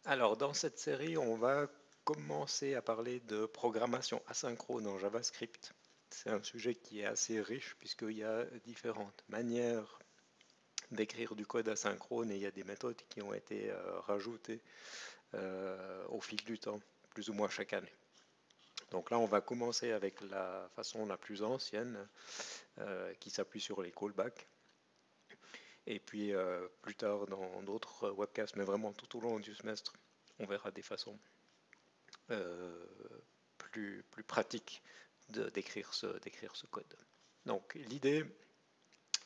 Alors, dans cette série, on va commencer à parler de programmation asynchrone en JavaScript. C'est un sujet qui est assez riche puisqu'il y a différentes manières d'écrire du code asynchrone et il y a des méthodes qui ont été rajoutées au fil du temps, plus ou moins chaque année. Donc là, on va commencer avec la façon la plus ancienne qui s'appuie sur les callbacks. Et puis plus tard dans d'autres webcasts, mais vraiment tout au long du semestre, on verra des façons euh, plus pratiques d'écrire ce code. Donc l'idée,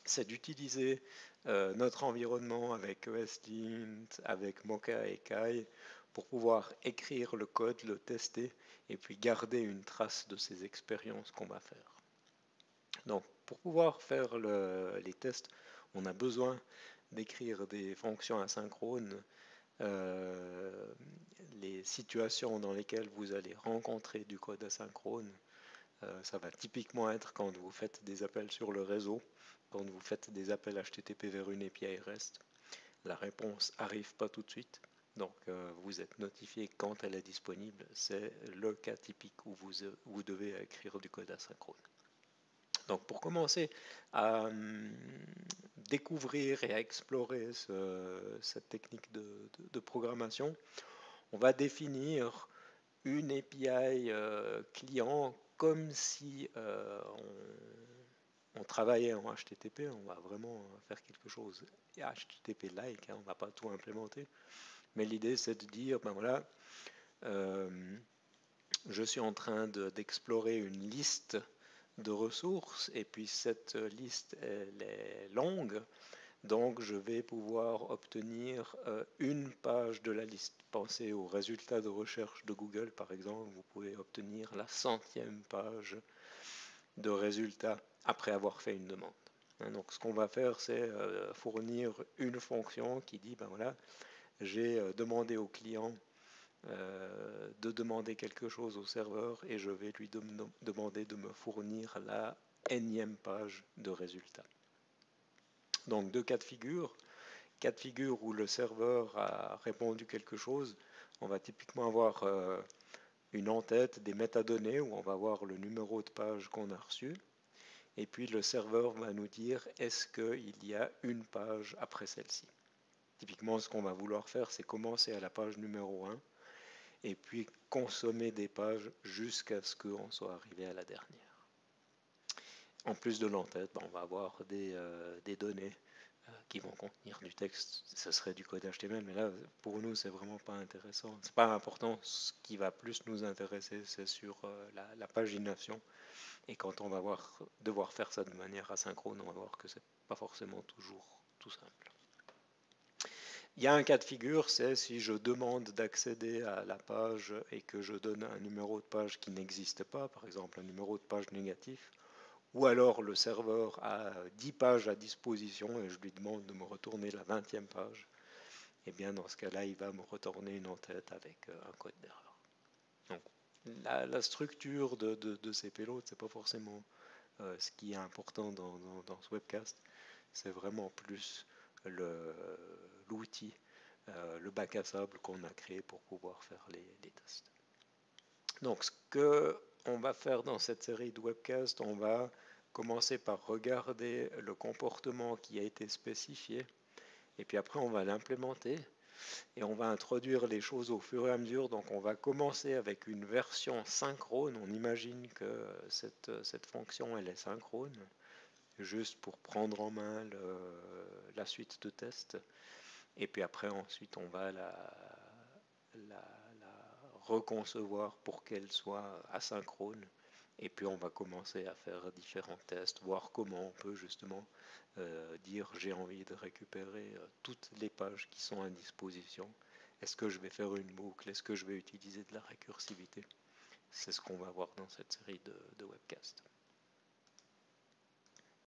c'est d'utiliser notre environnement avec ESLint, avec Mocha et Kai pour pouvoir écrire le code, le tester et puis garder une trace de ces expériences qu'on va faire. Donc pour pouvoir faire les tests, on a besoin d'écrire des fonctions asynchrones, les situations dans lesquelles vous allez rencontrer du code asynchrone. Ça va typiquement être quand vous faites des appels sur le réseau, quand vous faites des appels HTTP vers une API REST. La réponse n'arrive pas tout de suite, donc vous êtes notifié quand elle est disponible. C'est le cas typique où vous devez écrire du code asynchrone. Donc pour commencer à découvrir et à explorer cette technique de programmation, on va définir une API client comme si on travaillait en HTTP. On va vraiment faire quelque chose HTTP-like, hein, on ne va pas tout implémenter. Mais l'idée, c'est de dire, ben voilà, je suis en train d'explorer une liste de ressources et puis cette liste elle est longue, donc je vais pouvoir obtenir une page de la liste. Pensez aux résultats de recherche de Google par exemple, vous pouvez obtenir la 100e page de résultats après avoir fait une demande. Donc ce qu'on va faire, c'est fournir une fonction qui dit, ben voilà, j'ai demandé au client de demander quelque chose au serveur et je vais lui demander de me fournir la énième page de résultats. Donc deux cas de figure. Cas de figure où le serveur a répondu quelque chose, on va typiquement avoir une en-tête, des métadonnées où on va voir le numéro de page qu'on a reçu. Et puis le serveur va nous dire est-ce qu'il y a une page après celle-ci. Typiquement, ce qu'on va vouloir faire, c'est commencer à la page numéro 1 et puis consommer des pages jusqu'à ce qu'on soit arrivé à la dernière. En plus de l'entête, on va avoir des données qui vont contenir du texte. Ce serait du code HTML, mais là, pour nous, c'est vraiment pas intéressant. C'est pas important. Ce qui va plus nous intéresser, c'est sur la pagination. Et quand on va devoir faire ça de manière asynchrone, on va voir que c'est pas forcément toujours tout simple. Il y a un cas de figure, c'est si je demande d'accéder à la page et que je donne un numéro de page qui n'existe pas, par exemple un numéro de page négatif, ou alors le serveur a 10 pages à disposition et je lui demande de me retourner la 20e page, et bien dans ce cas-là, il va me retourner une en-tête avec un code d'erreur. Donc la structure de ces payloads, c'est pas forcément ce qui est important dans ce webcast, c'est vraiment plus l'outil, le bac à sable qu'on a créé pour pouvoir faire les tests. Donc ce qu'on va faire dans cette série de webcasts, on va commencer par regarder le comportement qui a été spécifié et puis après on va l'implémenter et on va introduire les choses au fur et à mesure. Donc on va commencer avec une version synchrone. On imagine que cette fonction elle est synchrone, juste pour prendre en main la suite de tests. Et puis après ensuite on va la reconcevoir pour qu'elle soit asynchrone. Et puis on va commencer à faire différents tests, voir comment on peut justement dire j'ai envie de récupérer toutes les pages qui sont à disposition. Est-ce que je vais faire une boucle? Est-ce que je vais utiliser de la récursivité? C'est ce qu'on va voir dans cette série de webcasts.